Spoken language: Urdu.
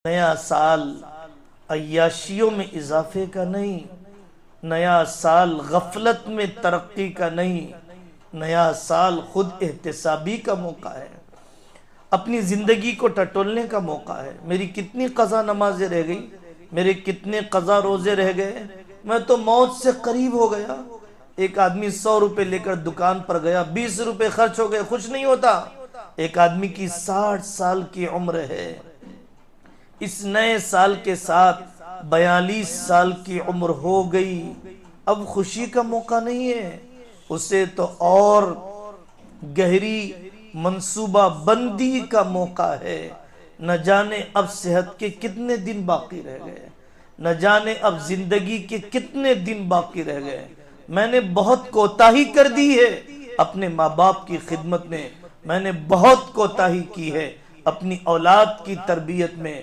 نیا سال عیاشیوں میں اضافے کا نہیں، نیا سال غفلت میں ترقی کا نہیں، نیا سال خود احتسابی کا موقع ہے، اپنی زندگی کو ٹٹولنے کا موقع ہے۔ میری کتنی قضا نمازیں رہ گئی، میرے کتنے قضا روزے رہ گئے، میں تو موت سے قریب ہو گیا۔ ایک آدمی 100 روپے لے کر دکان پر گیا، 20 روپے خرچ ہو گئے، خوش نہیں ہوتا۔ ایک آدمی کی 60 سال کی عمر ہے، اس نئے سال کے ساتھ 42 سال کی عمر ہو گئی، اب خوشی کا موقع نہیں ہے، اسے تو اور گہری منصوبہ بندی کا موقع ہے۔ نہ جانے اب صحت کے کتنے دن باقی رہ گئے، نہ جانے اب زندگی کے کتنے دن باقی رہ گئے۔ میں نے بہت کوتاہی کر دی ہے اپنے ماں باپ کی خدمت میں، میں نے بہت کوتاہی کی ہے اپنی اولاد کی تربیت میں۔